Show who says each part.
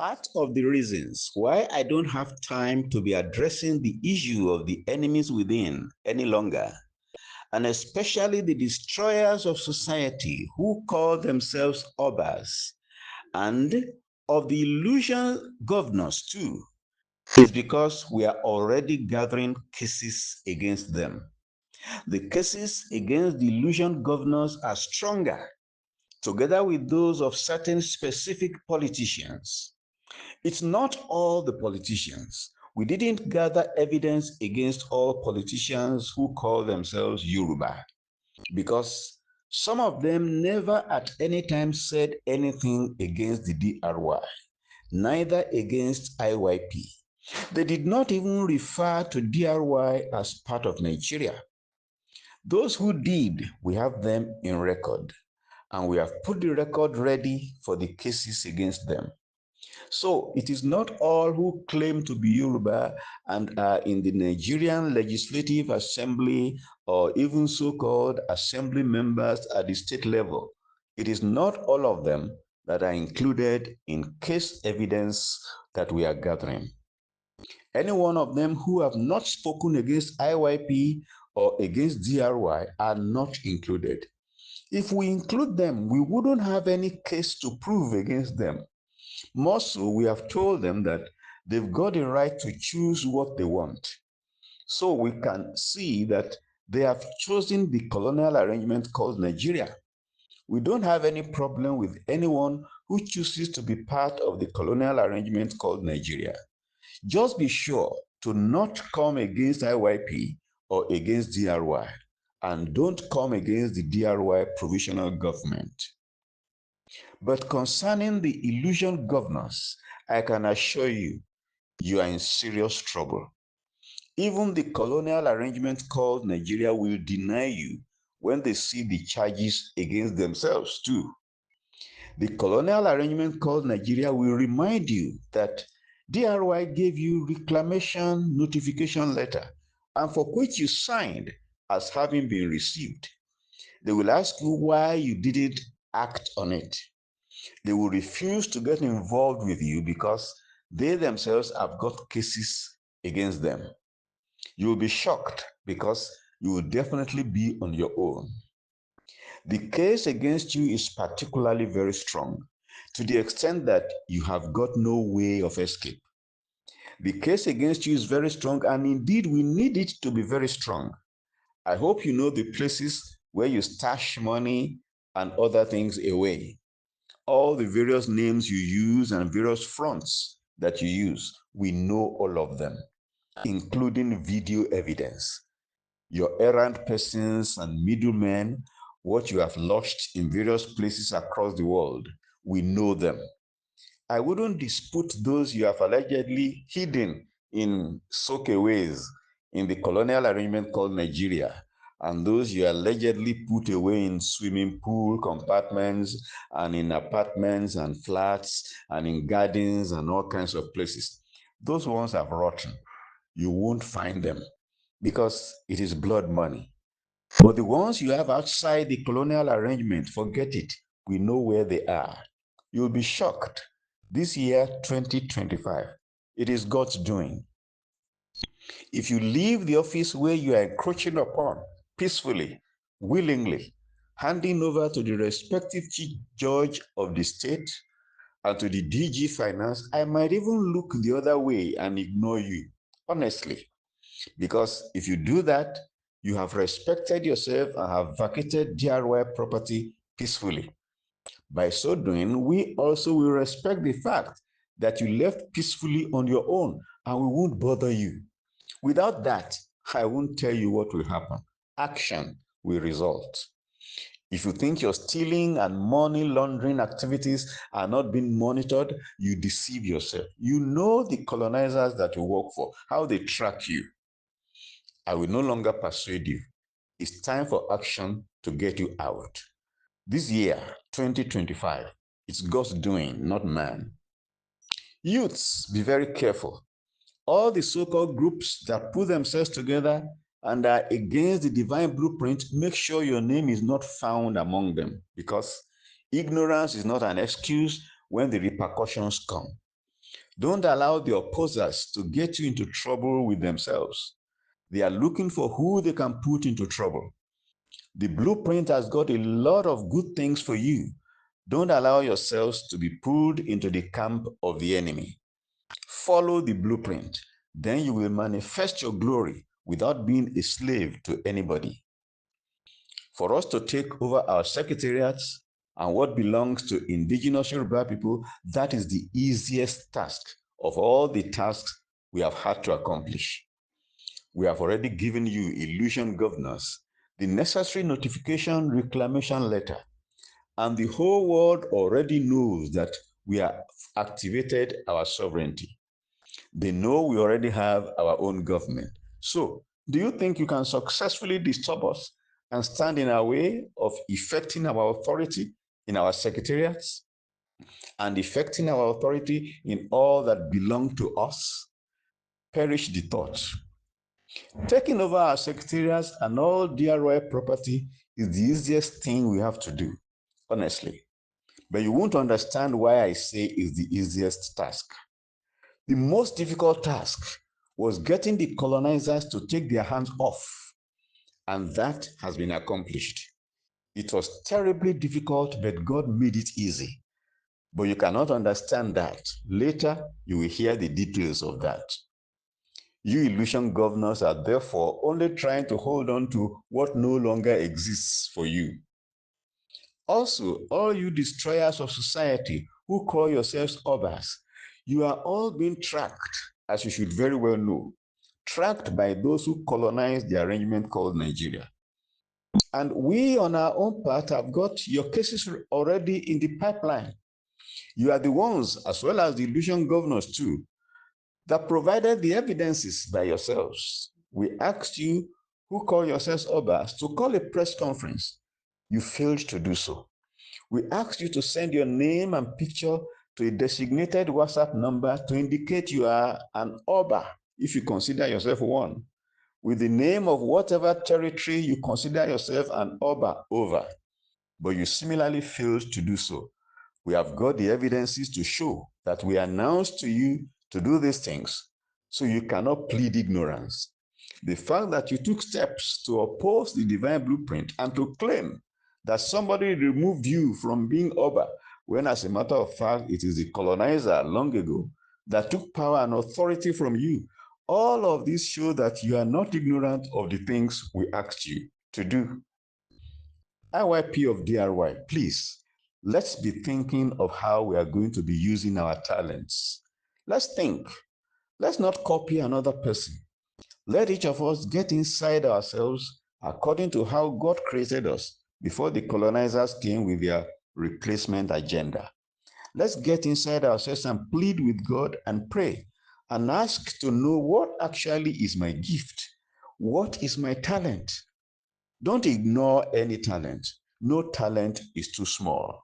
Speaker 1: Part of the reasons why I don't have time to be addressing the issue of the enemies within any longer, and especially the destroyers of society who call themselves Obas, and of the illusion governors too, is because we are already gathering cases against them. The cases against the illusion governors are stronger, together with those of certain specific politicians. It's not all the politicians. We didn't gather evidence against all politicians who call themselves Yoruba because some of them never at any time said anything against the D.R.Y, neither against IYP. They did not even refer to D.R.Y as part of Nigeria. Those who did, we have them in record, and we have put the record ready for the cases against them. So it is not all who claim to be Yoruba and are in the Nigerian Legislative Assembly or even so-called assembly members at the state level. It is not all of them that are included in case evidence that we are gathering. Any one of them who have not spoken against IYP or against D.R.Y are not included. If we include them, we wouldn't have any case to prove against them. More so, we have told them that they've got the right to choose what they want. So we can see that they have chosen the colonial arrangement called Nigeria. We don't have any problem with anyone who chooses to be part of the colonial arrangement called Nigeria. Just be sure to not come against IYP or against D.R.Y, and don't come against the D.R.Y provisional government. But concerning the illusion governors, I can assure you, you are in serious trouble. Even the colonial arrangement called Nigeria will deny you when they see the charges against themselves too. The colonial arrangement called Nigeria will remind you that D.R.Y gave you reclamation notification letter, and for which you signed as having been received. They will ask you why you didn't act on it. They will refuse to get involved with you because they themselves have got cases against them. You will be shocked because you will definitely be on your own. The case against you is particularly very strong to the extent that you have got no way of escape. The case against you is very strong, and indeed we need it to be very strong. I hope you know the places where you stash money and other things away. All the various names you use and various fronts that you use, we know all of them, including video evidence. Your errand persons and middlemen, what you have lodged in various places across the world, we know them. I wouldn't dispute those you have allegedly hidden in soakaways in the colonial arrangement called Nigeria, and those you allegedly put away in swimming pool compartments and in apartments and flats and in gardens and all kinds of places. Those ones have rotten. You won't find them because it is blood money. But the ones you have outside the colonial arrangement, forget it. We know where they are. You'll be shocked. This year, 2025, it is God's doing. If you leave the office where you are encroaching upon peacefully, willingly, handing over to the respective chief judge of the state and to the DG finance, I might even look the other way and ignore you, honestly. Because if you do that, you have respected yourself and have vacated D.R.Y property peacefully. By so doing, we also will respect the fact that you left peacefully on your own and we won't bother you. Without that, I won't tell you what will happen. Action will result. If you think your stealing and money laundering activities are not being monitored, you deceive yourself. You know the colonizers that you work for, how they track you. I will no longer persuade you. It's time for action to get you out. This year, 2025, it's God's doing, not man. Youths, be very careful. All the so-called groups that put themselves together and are against the divine blueprint, make sure your name is not found among them, because ignorance is not an excuse when the repercussions come. Don't allow the opposers to get you into trouble with themselves. They are looking for who they can put into trouble. The blueprint has got a lot of good things for you. Don't allow yourselves to be pulled into the camp of the enemy. Follow the blueprint. Then you will manifest your glory without being a slave to anybody. For us to take over our secretariats and what belongs to indigenous Yoruba people, that is the easiest task of all the tasks we have had to accomplish. We have already given you illusion governors the necessary notification reclamation letter, and the whole world already knows that we have activated our sovereignty. They know we already have our own government. So, do you think you can successfully disturb us and stand in our way of effecting our authority in our secretariats and effecting our authority in all that belong to us? Perish the thought. Taking over our secretariats and all D.R.Y property is the easiest thing we have to do, honestly. But you won't understand why I say it's the easiest task. The most difficult task was getting the colonizers to take their hands off, and that has been accomplished. It was terribly difficult, but God made it easy. But you cannot understand that. Later, you will hear the details of that. You illusion governors are therefore only trying to hold on to what no longer exists for you. Also, all you destroyers of society who call yourselves obas, you are all being tracked, as you should very well know, tracked by those who colonized the arrangement called Nigeria. And we on our own part have got your cases already in the pipeline. You are the ones, as well as the illusion governors too, that provided the evidences by yourselves. We asked you, who call yourselves obas, to call a press conference. You failed to do so. We asked you to send your name and picture to a designated WhatsApp number to indicate you are an Oba, if you consider yourself one, with the name of whatever territory you consider yourself an Oba over. But you similarly failed to do so. We have got the evidences to show that we announced to you to do these things, so you cannot plead ignorance. The fact that you took steps to oppose the divine blueprint and to claim that somebody removed you from being Oba, when as a matter of fact, it is the colonizer long ago that took power and authority from you. All of this show that you are not ignorant of the things we asked you to do. IYP of D.R.Y, please, let's be thinking of how we are going to be using our talents. Let's think. Let's not copy another person. Let each of us get inside ourselves according to how God created us before the colonizers came with their replacement agenda. Let's get inside ourselves and plead with God and pray and ask to know what actually is my gift. What is my talent? Don't ignore any talent. No talent is too small.